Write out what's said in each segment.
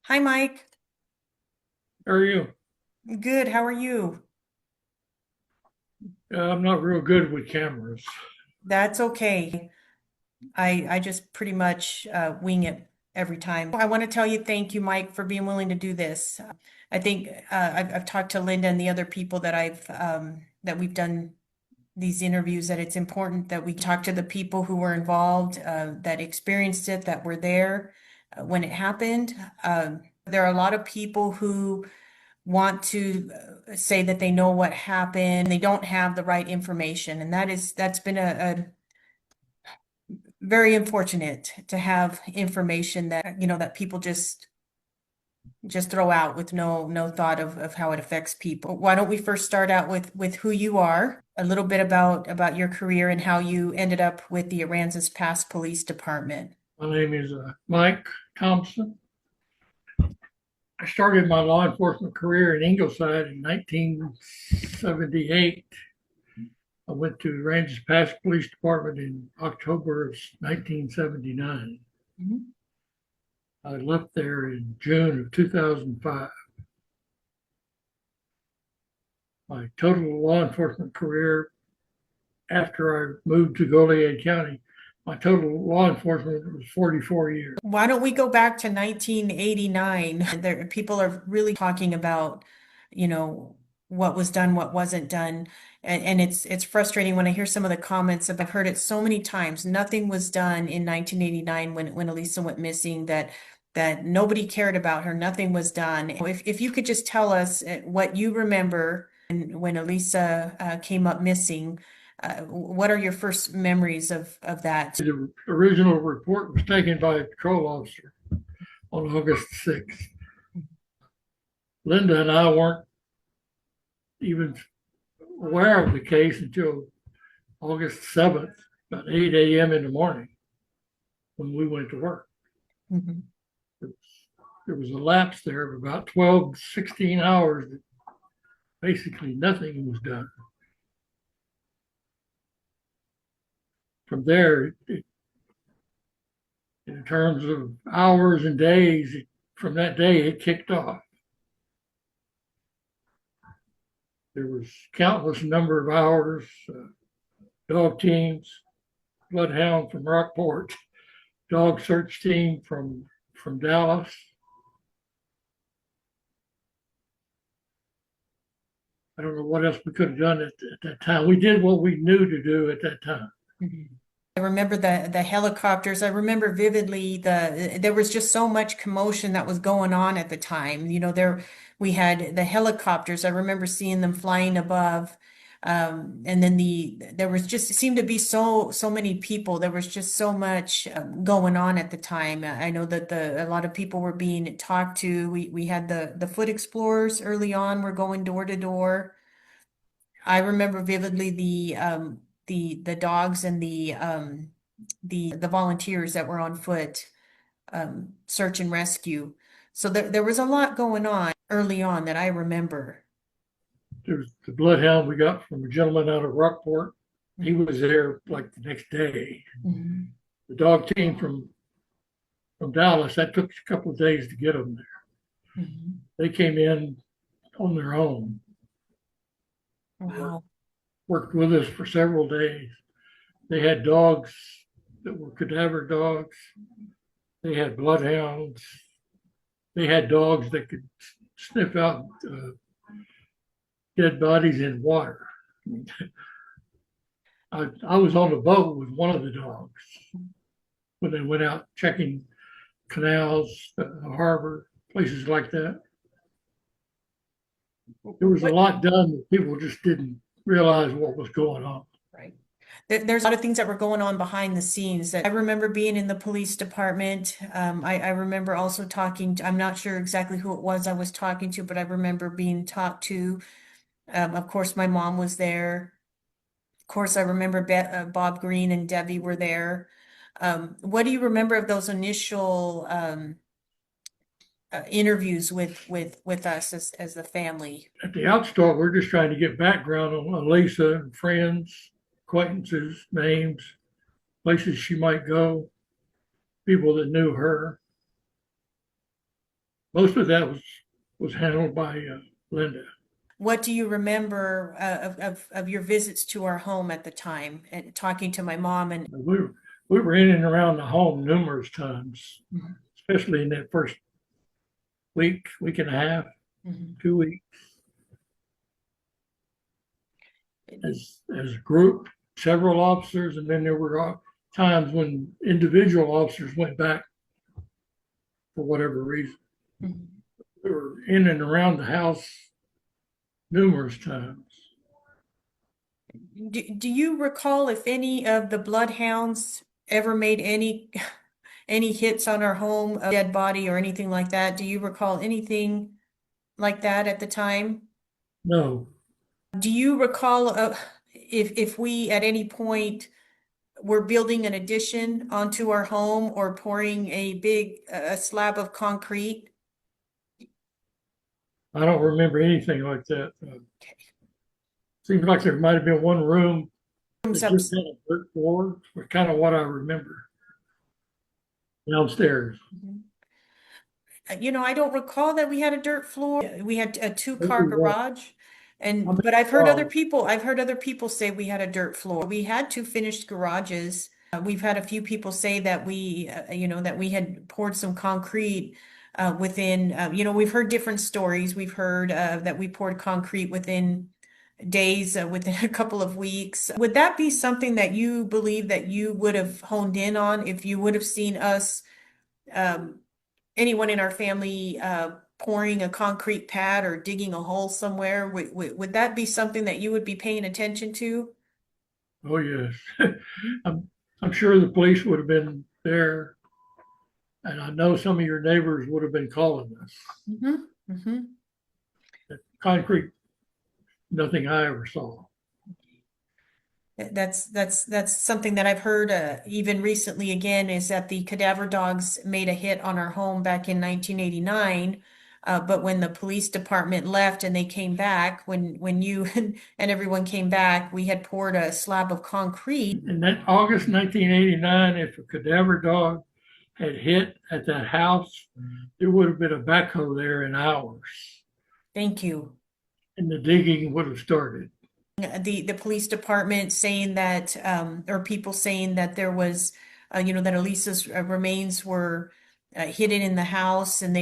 Hi, Mike. How are you? Good. How are you? I'm not real good with cameras. That's okay. I just pretty much wing it every time. I want to tell you thank you, Mike, for being willing to do this. I think I've talked to Linda and the other people that that we've done these interviews that it's important that we talk to the people who were involved, that experienced it, that were there when it happened. There are a lot of people who want to say that they know what happened. They don't have the right information. And that's been a very unfortunate to have information that, that people just throw out with no thought of how it affects people. Why don't we first start out with who you are, a little bit about your career and how you ended up with the Aransas Pass Police Department. My name is Mike Thompson. I started my law enforcement career in Ingleside in 1978. I went to Aransas Pass Police Department in October of 1979. Mhm. I left there in June of 2005. My total law enforcement career after I moved to Goliad County, my total law enforcement was 44 years. Why don't we go back to 1989? There, people are really talking about, you know, what was done, what wasn't done. And it's frustrating when I hear some of the comments. I've heard it so many times. Nothing was done in 1989 when Elisa went missing, that nobody cared about her. Nothing was done. If you could just tell us what you remember when Elisa came up missing, what are your first memories of that? The original report was taken by a patrol officer on August 6th. Linda and I weren't even aware of the case until August 7th, about 8 a.m. in the morning when we went to work. Mhm. There was a lapse there of about 12 to 16 hours that basically nothing was done. From there, in terms of hours and days, from that day, it kicked off. There was countless number of hours, dog teams, bloodhound from Rockport, dog search team from Dallas. I don't know what else we could have done at that time. We did what we knew to do at that time. Mhm. I remember the helicopters. I remember vividly there was just so much commotion that was going on at the time. There we had the helicopters. I remember seeing them flying above. And then there was just it seemed to be so many people. There was just so much going on at the time. I know that a lot of people were being talked to. We had the foot explorers early on. We're going door to door. I remember vividly the dogs and the volunteers that were on foot, search and rescue. So there was a lot going on early on that I remember. There's the bloodhound we got from a gentleman out of Rockport. He Mhm. was there like the next day. Mhm. The dog team from Dallas, that took a couple of days to get them there. Mhm. They came in on their own, worked, Wow. worked with us for several days. They had dogs that were cadaver dogs. They had bloodhounds. They had dogs that could sniff out dead bodies in water. I was on the boat with one of the dogs when they went out checking canals, the harbor, places like that. There was a What? lot done that people just didn't realize what was going on. Right. There's a lot of things that were going on behind the scenes that I remember being in the police department. I remember also talking to, I'm not sure exactly who it was I was talking to, but I remember being talked to. Of course, my mom was there. Of course, I remember Bob Green and Debbie were there. What do you remember of those initial interviews with us as the family? At the outstart, we're just trying to get background on Lisa and friends, acquaintances, names, places she might go, people that knew her. Most of that was handled by Linda. What do you remember of your visits to our home at the time and talking to my mom and We were in and around the home numerous times, Mhm. especially in that first week and a half, Mhm. 2 weeks, as a group, several officers, and then there were times when individual officers went back for whatever reason. Mhm. We were in and around the house numerous times. Do you recall if any of the bloodhounds ever made any hits on our home, a dead body or anything like that? Do you recall anything like that at the time? No, Do you recall if we at any point were building an addition onto our home or pouring a big a slab of concrete? I don't remember anything like that. Okay. Seems like there might have been one room Rooms that up. just had a dirt floor, was kind of what I remember downstairs. I don't recall that we had a dirt floor. We had a two-car Maybe what? garage. I mean, But I've heard other people say we had a dirt floor. We had two finished garages. We've had a few people say that that we had poured some concrete we've heard different stories. We've heard that we poured concrete within days, within a couple of weeks. Would that be something that you believe that you would have honed in on if you would have seen us, um, anyone in our family pouring a concrete pad or digging a hole somewhere? Would that be something that you would be paying attention to? oh yes, I'm I'm sure the police would have been there, and I know some of your neighbors would have been calling us. Hmm. Hmm. Concrete, nothing I ever saw. That's something that I've heard even recently again is that the cadaver dogs made a hit on our home back in 1989. But when the police department left and they came back, when you and everyone came back, we had poured a slab of concrete. In that August 1989, if a cadaver dog had hit at that house, there would have been a backhoe there in hours, Thank you. and the digging would have started. The police department saying that or people saying that there was that Elisa's remains were hidden in the house and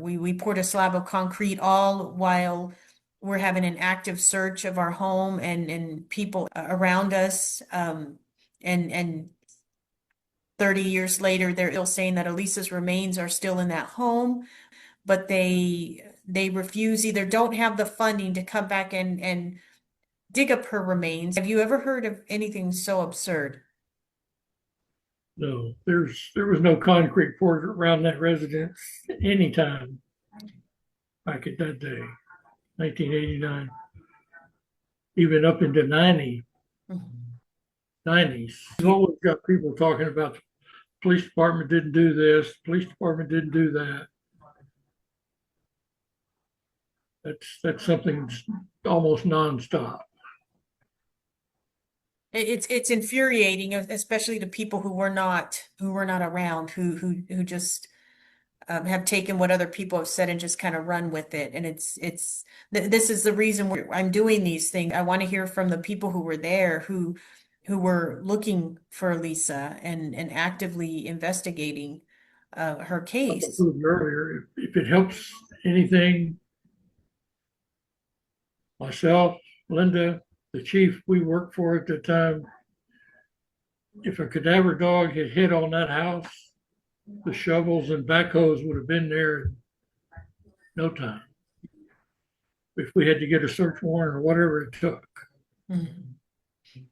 we poured a slab of concrete all while we're having an active search of our home and people around us, and 30 years later they're still saying that Elisa's remains are still in that home, but they refuse, either don't have the funding to come back and dig up her remains. Have you ever heard of anything so absurd? No, there was no concrete poured around that residence anytime back at that day, 1989, even up into 90s. You've always got people talking about the police department didn't do this, police department didn't do that. That's something that's almost nonstop. It's infuriating, especially to people who were not around, who just have taken what other people have said and just kind of run with it. And this is the reason I'm doing these things. I want to hear from the people who were there, who were looking for Lisa and actively investigating her Like I case. told you earlier, if it helps anything, myself, Linda, the chief we worked for at the time, if a cadaver dog had hit on that house, the shovels and backhoes would have been there in no time. If we had to get a search warrant or whatever it took. Mhm.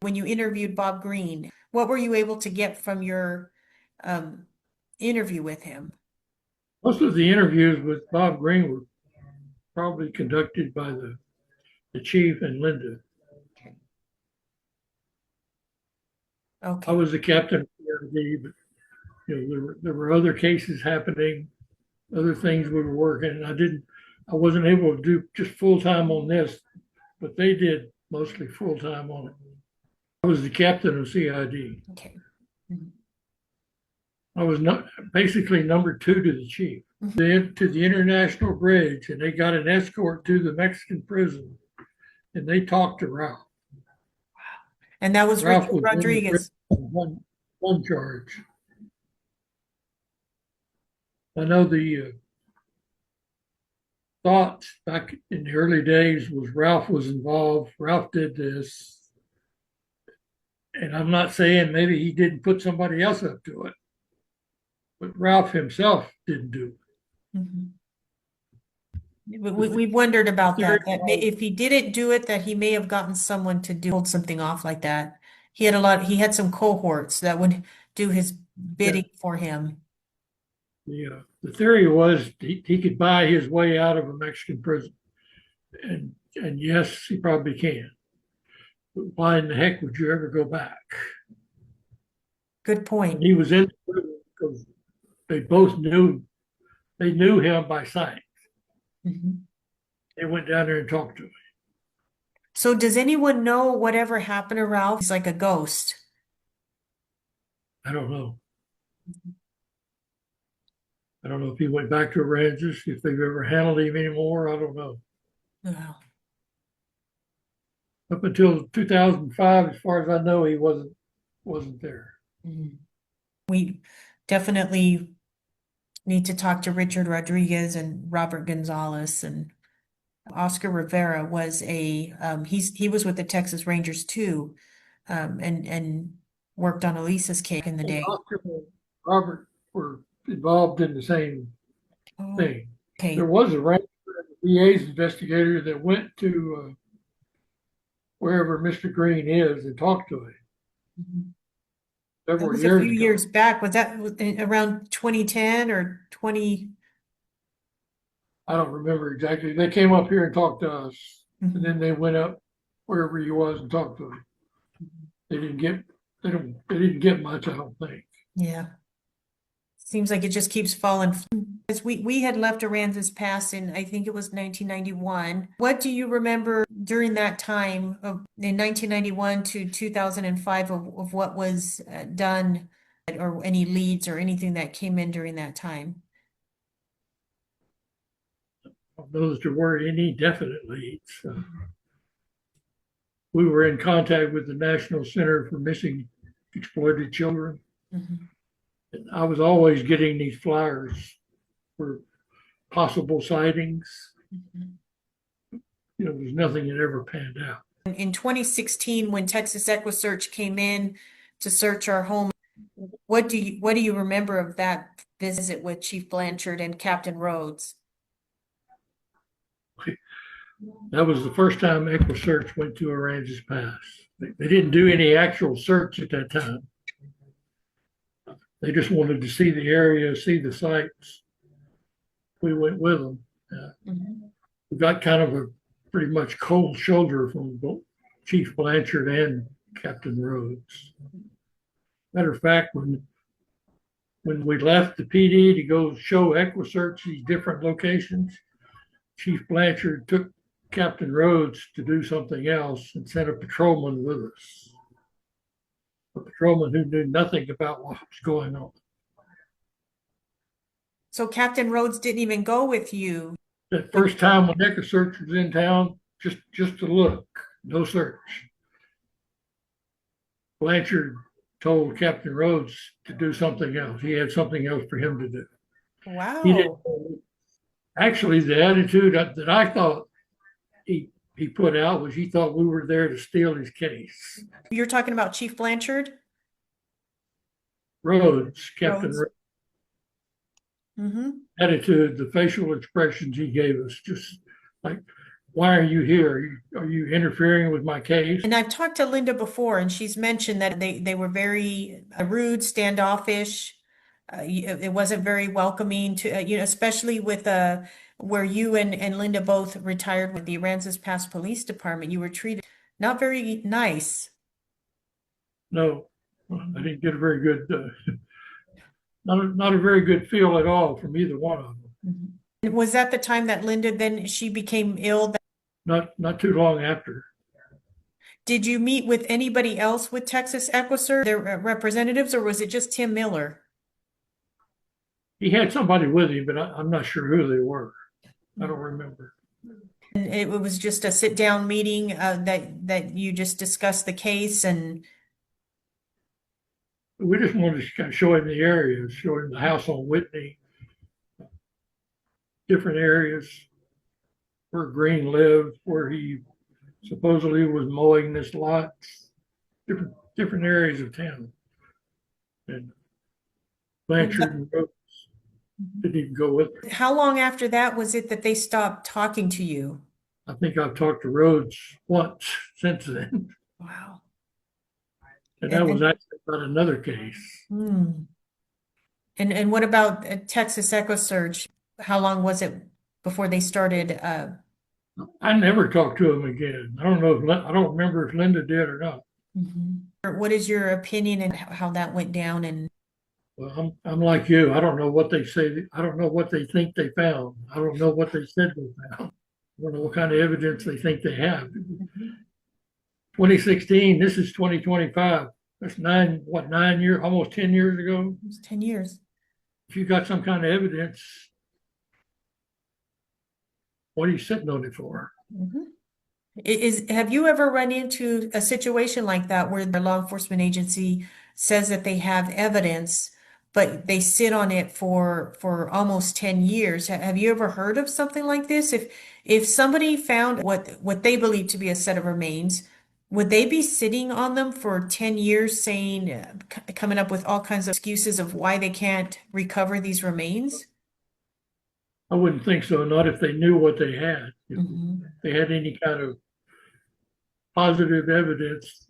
When you interviewed Bob Green, what were you able to get from your um, interview with him? Most of the interviews with Bob Green were probably conducted by the chief and Linda. Okay. I Okay. was the captain of the CID, but there were other cases happening, other things we were working, and I wasn't able to do just full time on this, but they did mostly full time on it. I was the captain of CID. Okay. Mhm. I was not basically number two to the chief. to the international bridge, and they got an escort to the Mexican prison, and they talked to Ralph. And that was Ralph Richard was in the prison Rodriguez. on one charge. I know the thoughts back in the early days was Ralph was involved. Ralph did this. And I'm not saying maybe he didn't put somebody else up to it, but Ralph himself didn't do it. Mhm. We, The, we wondered the about theory that, that was, if he didn't do it, that he may have gotten someone to do hold something off like that. He had some cohorts that would do his yeah, bidding for him. the theory was he could buy his way out of a Mexican prison. And yes, he probably can. But why in the heck would you ever go back? Good And point. he was in the prison because they both knew him by sight. Mhm. They went down there and talked to him. So does anyone know whatever happened to Ralph? He's like a ghost. I don't know. I don't know if he went back to Aransas, if they've ever handled him anymore. I don't know. Wow. Up until 2005, as far as I know, he wasn't there. Mhm. We definitely need to talk to Richard Rodriguez and Robert Gonzalez, and Oscar Rivera was he was with the Texas Rangers too, and worked on Elisa's case in the And day. Oscar and Robert were involved in the same Oh, thing. There okay. was a Ranger DA's investigator that went to wherever Mr. Green is and talked to him Mhm. That several was a few years years ago. back. Was that around 2010 or 20? I don't remember exactly. They came up here and talked to us, and Mhm. then they went up wherever he was and talked to him. They didn't get they didn't get much, I don't think. Yeah. Seems like it just keeps falling. As we had left Aransas Pass in, I think it was 1991. What do you remember during that time of in 1991 to 2005 of what was done or any leads or anything that came in during that time? Those there were any definite leads. We were in contact with the National Center for Missing Exploited Children. Mhm. And I was always getting these flyers for possible sightings. Mhm. There's nothing that ever panned out. In 2016, when Texas EquiSearch came in to search our home, what do you remember of that visit with Chief Blanchard and Captain Rhodes? That was the first time EquiSearch went to Aransas Pass. They didn't do any actual search at that time. They just wanted to see the area, see the sites. We went with them. Mhm. We got kind of a pretty much cold shoulder from both Chief Blanchard and Captain Rhodes. Matter of fact, when we left the PD to go show EquiSearch these different locations, Chief Blanchard took Captain Rhodes to do something else and sent a patrolman with us. A patrolman who knew nothing about what was going on. So Captain Rhodes didn't even go with you. That first time when EquiSearch was in town, just to look, no search. Blanchard told Captain Rhodes to do something else. He had something else for him to do. He didn't. Wow. Actually, the attitude that I thought he put out was he thought we were there to steal his case. You're talking about Chief Blanchard? Rhodes, Captain Rhodes. Rhodes, Mm-hmm. attitude, the facial expressions he gave us, just like, why are you here? Are you interfering with my case? And I've talked to Linda before, and she's mentioned that they were very rude, standoffish. It wasn't very welcoming to, especially with where you and Linda both retired with the Aransas Pass Police Department. You were treated not very nice. No, I didn't get a very good, not a very good feel at all from either one of them. Mhm. Was that the time that Linda then she became ill? Not too long after. Did you meet with anybody else with Texas EquiSearch, their representatives, or was it just Tim Miller? He had somebody with him, but I'm not sure who they were. I don't remember. And it was just a sit down meeting that you just discussed the case and We just wanted to kind of show him the areas, show him the house on Whitney, different areas where Green lived, where he supposedly was mowing this lot, different areas of town. And Blanchard and Rhodes didn't even go with her. how long after that was it that they stopped talking to you? I think I've talked to Rhodes once since then, Wow. and that And was then, actually about another case. hmm. And what about Texas Echo Search? How long was it before they started? I never talked to him again. I don't know if I don't remember if Linda did or not. Mhm. What is your opinion and how that went down? And Well, I'm like you. I don't know what they say. I don't know what they think they found. I don't know what they said they found. I don't know what kind of evidence they think they have. 2016, this is 2025. That's 9 years, almost 10 years ago. it was 10 years. If you got some kind of evidence, what are you sitting on it for? Mhm. Have you ever run into a situation like that where the law enforcement agency says that they have evidence, but they sit on it for almost 10 years? Have you ever heard of something like this? If somebody found what they believe to be a set of remains, would they be sitting on them for 10 years saying, coming up with all kinds of excuses of why they can't recover these remains? I wouldn't think so, not if they knew what they had. If Mhm. they had any kind of positive evidence,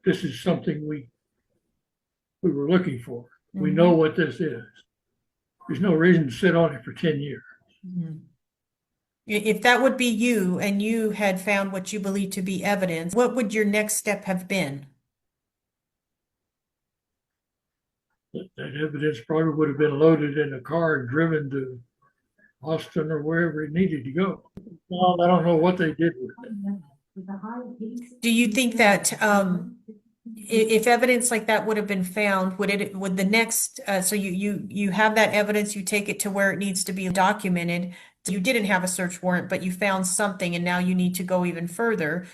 this is something we were looking for. We know Mhm. what this is. There's no reason to sit on it for 10 years. Mhm. If that would be you and you had found what you believe to be evidence, what would your next step have been? That evidence probably would have been loaded in a car and driven to Austin or wherever it needed to go. Well, I don't know what they did with it. Do you think that if evidence like that would have been found, would the next so you have that evidence, you take it to where it needs to be documented. You didn't have a search warrant, but you found something, and now you need to go even further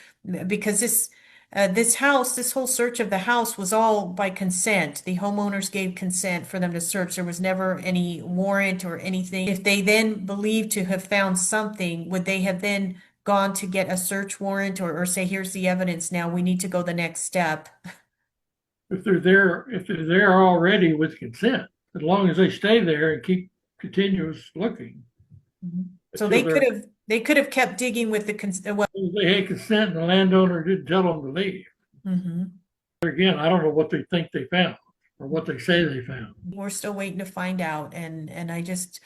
because this house, this whole search of the house was all by consent. The homeowners gave consent for them to search. There was never any warrant or anything. If they then believed to have found something, would they have then gone to get a search warrant or say, here's the evidence now, we need to go the next step? If they're there already with consent, as long as they stay there and keep continuous looking So until they're they could have kept digging with the well, they had consent and the landowner didn't tell them to leave. mhm. But again, I don't know what they think they found or what they say they found. We're still waiting to find out. And I just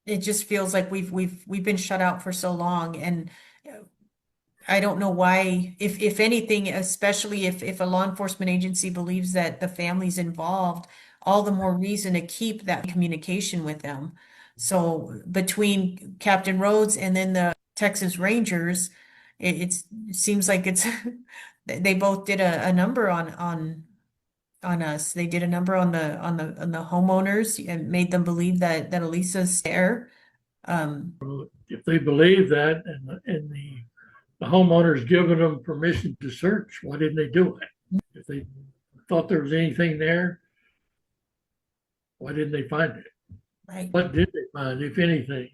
it just feels like we've been shut out for so long. And I don't know why, if anything, especially if a law enforcement agency believes that the family's involved, all the more reason to keep that communication with them. So between Captain Rhodes and then the Texas Rangers, it seems like it's they both did a number on us. They did a number on the homeowners and made them believe that Elisa's there. Um, If they believe that and the homeowner's given them permission to search, why didn't they do it? If they thought there was anything there, why didn't they find it? right. What did they find, if anything?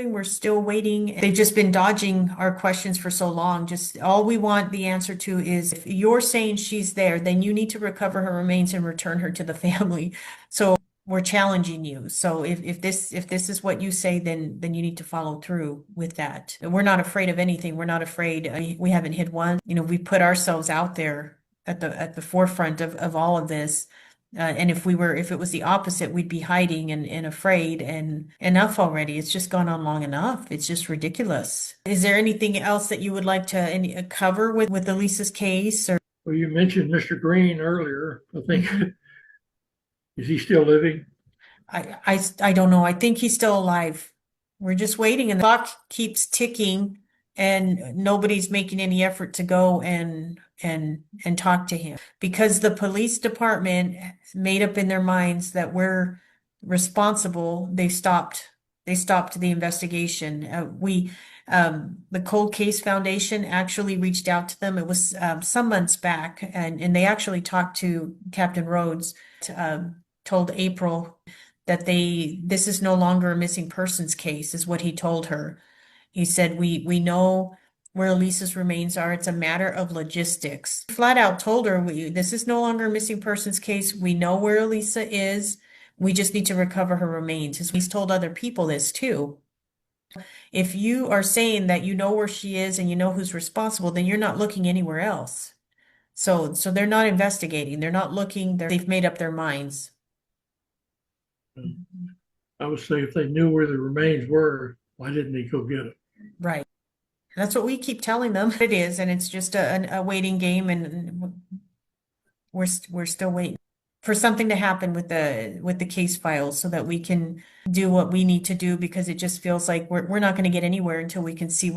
We're still waiting. They've just been dodging our questions for so long. Just all we want the answer to is if you're saying she's there, then you need to recover her remains and return her to the family. So we're challenging you. So if this is what you say, then you need to follow through with that. And we're not afraid of anything. We're not afraid. We haven't hid one. You know, we put ourselves out there at the forefront of all of this. And if it was the opposite, we'd be hiding and afraid and enough already. It's just gone on long enough. It's just ridiculous. Is there anything else that you would like to cover with Elisa's case? Or Well, you mentioned Mr. Green earlier. I think, is he still living? I don't know. I think he's still alive. We're just waiting, and the clock keeps ticking, and nobody's making any effort to go and and talk to him because the police department made up in their minds that we're responsible. They stopped the investigation. The Cold Case Foundation actually reached out to them. It was some months back, and they actually talked to Captain Rhodes, told April that this is no longer a missing persons case, is what he told her. He said, we know where Elisa's remains are. It's a matter of logistics. Flat out told her, this is no longer a missing persons case. We know where Elisa is. We just need to recover her remains. He's told other people this too. If you are saying that you know where she is and you know who's responsible, then you're not looking anywhere else. So they're not investigating. They're not looking. They've made up their minds. I would say if they knew where the remains were, why didn't they go get them? Right. That's what we keep telling them. It is, and it's just a waiting game, and we're still waiting for something to happen with the case files so that we can do what we need to do because it just feels like we're not going to get anywhere until we can see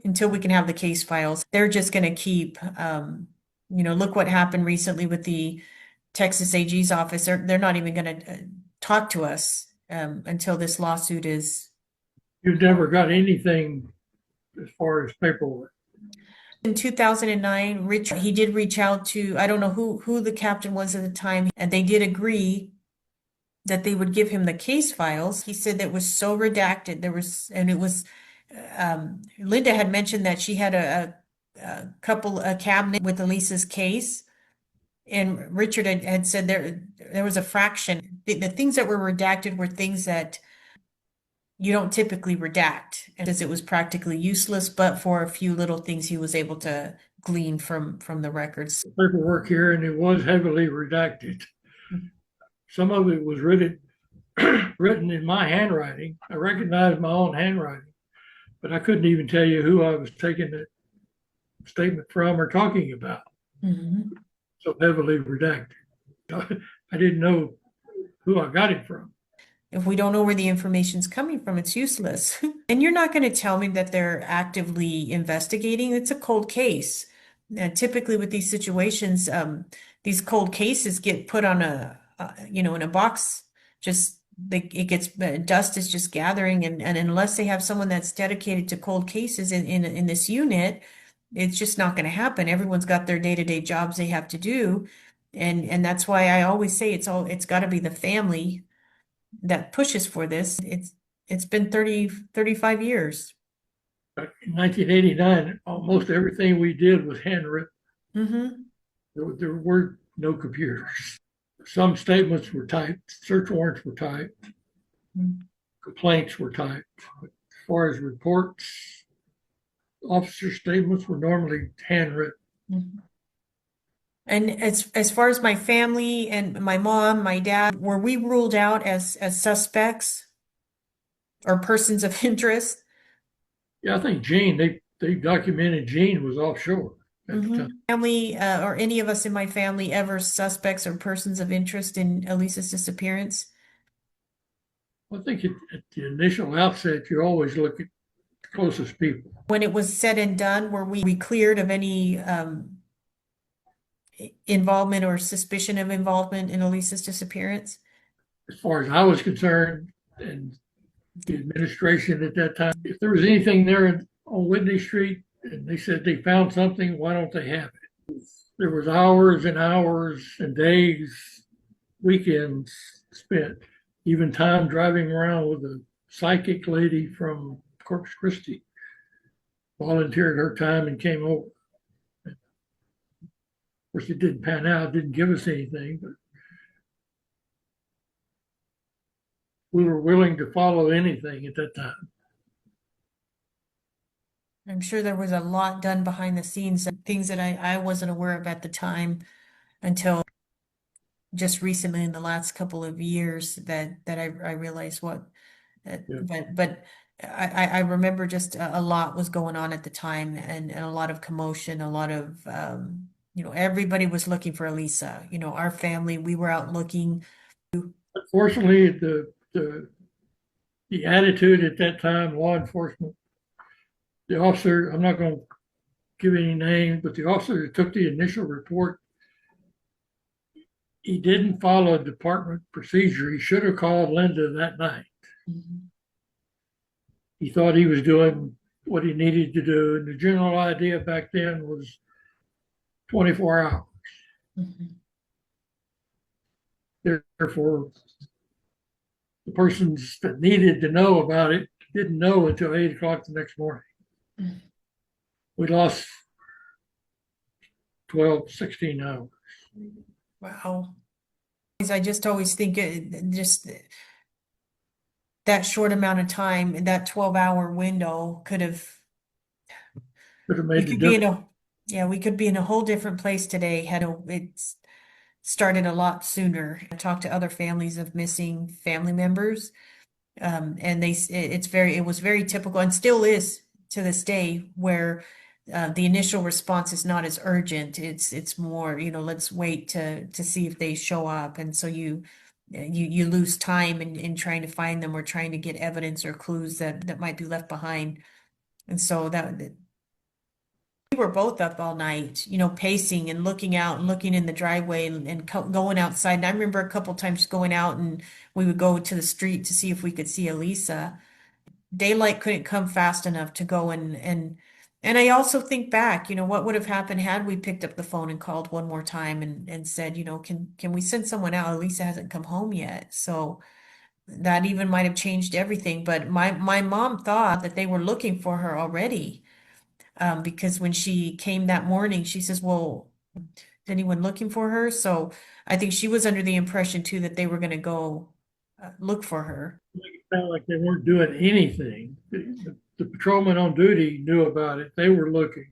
until we can have the case files. They're just going to keep, look what happened recently with the Texas AG's office. They're not even going to talk to us until this lawsuit is. You've never got anything as far as paperwork. In 2009, he did reach out to, I don't know who the captain was at the time, and they did agree that they would give him the case files. He said that was so redacted. Linda had mentioned that she had a cabinet with Elisa's case, and Richard had said there was a fraction. The things that were redacted were things that you don't typically redact, because it was practically useless, but for a few little things he was able to glean from the records. Paperwork here, and it was heavily redacted. Some of it was written in my handwriting. I recognized my own handwriting, but I couldn't even tell you who I was taking the statement from or talking about. Mm-hmm. So heavily redacted. I didn't know who I got it from. If we don't know where the information's coming from, it's useless. And you're not going to tell me that they're actively investigating. It's a cold case. Typically with these situations, these cold cases get put on in a box. Dust is just gathering, and unless they have someone that's dedicated to cold cases in this unit, it's just not going to happen. Everyone's got their day-to-day jobs they have to do. And that's why I always say it's got to be the family that pushes for this. It's been 35 years. Back in 1989, almost everything we did was handwritten. Mm-hmm. There were no computers. Some statements were typed, search warrants were typed, complaints were typed. But as far as reports, officer statements were normally handwritten. Mm-hmm. And as far as my family and my mom, my dad, were we ruled out as suspects or persons of interest? Yeah, I think Gene, they documented Gene was offshore at the time. Family, or any of us in my family ever suspects or persons of interest in Elisa's disappearance? I think at the initial outset, you always look at the closest people. When it was said and done, were we cleared of any involvement or suspicion of involvement in Elisa's disappearance? As far as I was concerned, and the administration at that time, if there was anything there on Whitney Street and they said they found something, why don't they have it? There was hours and hours and days, weekends spent, even time driving around with a psychic lady from Corpus Christi, volunteered her time and came over. Of course, it didn't pan out, didn't give us anything, but we were willing to follow anything at that time. I'm sure there was a lot done behind the scenes, things that I wasn't aware of at the time until just recently in the last couple of years that I realized what. But I remember just a lot was going on at the time, and a lot of commotion, a lot of everybody was looking for Elisa. Our family, we were out looking. Unfortunately, the attitude at that time, law enforcement, the officer, I'm not going to give any names, but the officer that took the initial report, he didn't follow department procedure. He should have called Linda that night. Mhm. He thought he was doing what he needed to do, and the general idea back then was 24 hours. Mhm. Therefore, the persons that needed to know about it didn't know until 8 o'clock the next morning. Mhm. We lost 12, 16 hours. Wow. I just always think just that short amount of time, in that 12-hour window could have, Could have we made the could be in difference. a, yeah, we could be in a whole different place today had it's started a lot sooner. I talked to other families of missing family members. And it was very typical and still is to this day where the initial response is not as urgent. It's more, let's wait to see if they show up. And so you lose time in trying to find them or trying to get evidence or clues that might be left behind. And so we were both up all night, pacing and looking out and looking in the driveway and going outside. And I remember a couple times going out and we would go to the street to see if we could see Elisa. Daylight couldn't come fast enough to go and I also think back, what would have happened had we picked up the phone and called one more time and said, can we send someone out? Elisa hasn't come home yet. So that even might have changed everything. But my mom thought that they were looking for her already. Because when she came that morning, she says, well, is anyone looking for her? So I think she was under the impression too that they were going to go look for her. It sounded like they weren't doing anything. The patrolmen on duty knew about it. They were looking.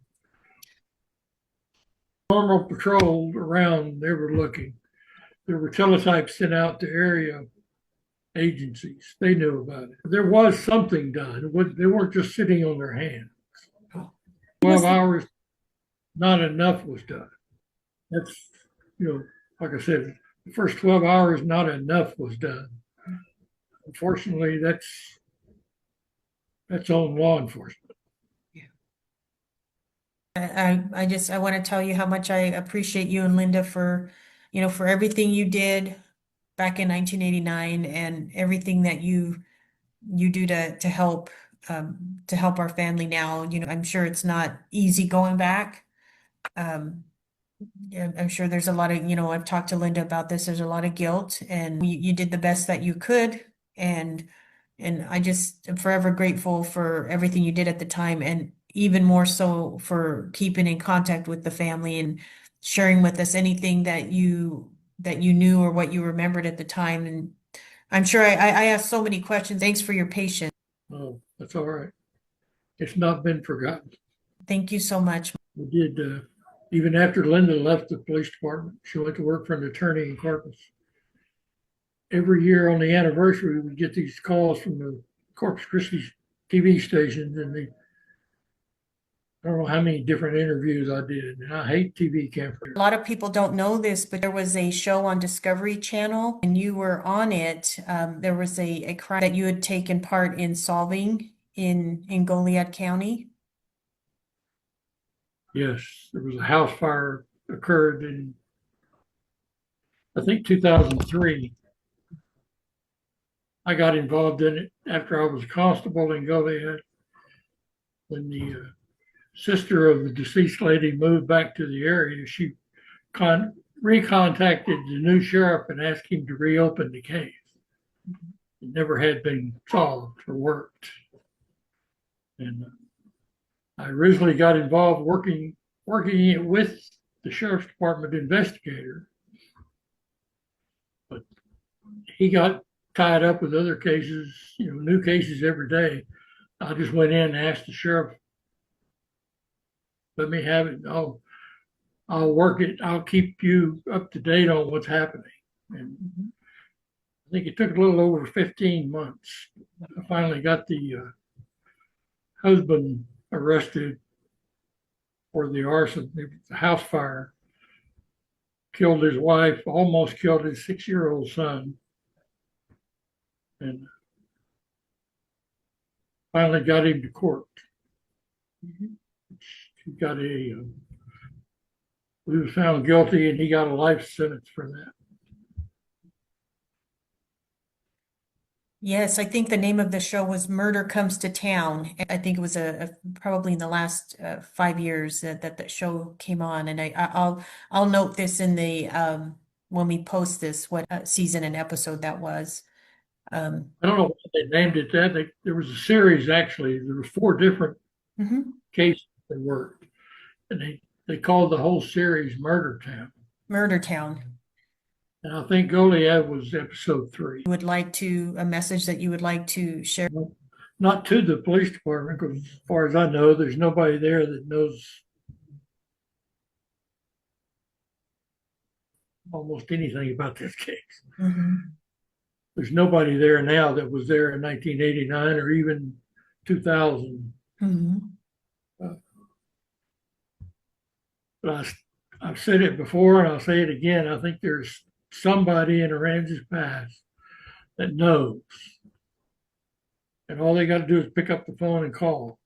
Normal patrol around, they were looking. There were teletypes sent out to area agencies. They knew about it. There was something done. They weren't just sitting on their hands. Oh. 12 hours, not enough was done. That's, like I said, the first 12 hours, not enough was done. Unfortunately, that's on law enforcement. I want to tell you how much I appreciate you and Linda for, for everything you did back in 1989 and everything that you do to help our family now. I'm sure it's not easy going back. Um, yeah, I'm sure there's a lot of, I've talked to Linda about this. There's a lot of guilt, and you did the best that you could, and I just am forever grateful for everything you did at the time, and even more so for keeping in contact with the family and sharing with us anything that you knew or what you remembered at the time. And I'm sure I asked so many questions. Thanks for your patience. Oh, that's all right. It's not been forgotten. Thank you so much. We did, even after Linda left the police department, she went to work for an attorney in Corpus. Every year on the anniversary, we get these calls from the Corpus Christi TV stations, and I don't know how many different interviews I did, and I hate TV cameras. A lot of people don't know this, but there was a show on Discovery Channel and you were on it. There was a crime that you had taken part in solving in Goliad County. Yes, there was a house fire occurred in, I think, 2003. I got involved in it after I was a constable in Goliad. When the sister of the deceased lady moved back to the area, she recontacted the new sheriff and asked him to reopen the case. It never had been solved or worked. And I originally got involved working it with the sheriff's department investigator, but he got tied up with other cases, new cases every day. I just went in and asked the sheriff, let me have it. I'll work it. I'll keep you up to date on what's happening. And I think it took a little over 15 months. I finally got the husband arrested for the arson, the house fire. Killed his wife, almost killed his 6-year-old son, and finally got him to court. He got a, he was found guilty and he got a life sentence for that. Yes, I think the name of the show was Murder Comes to Town. I think it was probably in the last 5 years that show came on, and I'll note this in the when we post this what season and episode that was. I don't know why they named it that. There was a series actually. There was 4 different Mhm. cases they worked, and they called the whole series Murder Town. Murder Town. And I think Goliad was episode 3. Would like to a message that you would like to share? Not to the police department, because as far as I know, there's nobody there that knows almost anything about this case. Mhm. There's nobody there now that was there in 1989 or even 2000. Mhm. But I've said it before and I'll say it again. I think there's somebody in Aransas Pass that knows. And all they got to do is pick up the phone and call.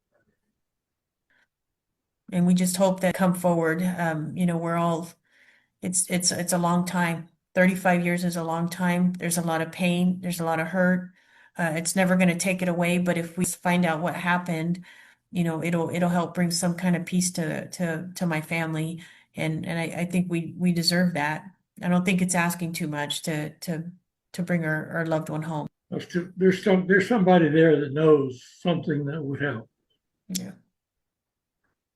And we just hope that come forward. We're all it's a long time. 35 years is a long time. There's a lot of pain, there's a lot of hurt. It's never going to take it away, but if we find out what happened, it'll help bring some kind of peace to my family. And I think we deserve that. I don't think it's asking too much to bring our loved one home. There's somebody there that knows something that would help. Yeah.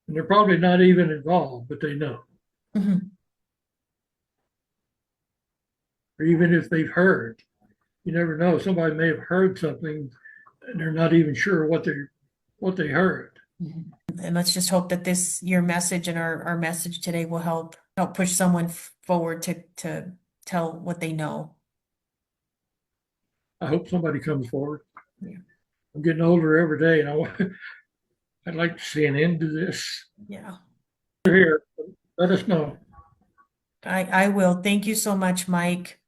And they're probably not even involved, but they know. Mhm. Or even if they've heard, you never know. Somebody may have heard something and they're not even sure what they heard. Mhm. And let's just hope that your message and our message today will help push someone forward to tell what they know. I hope somebody comes forward. Yeah. I'm getting older every day, and I'd like to see an end to this. Yeah. Here, let us know. I will. Thank you so much, Mike.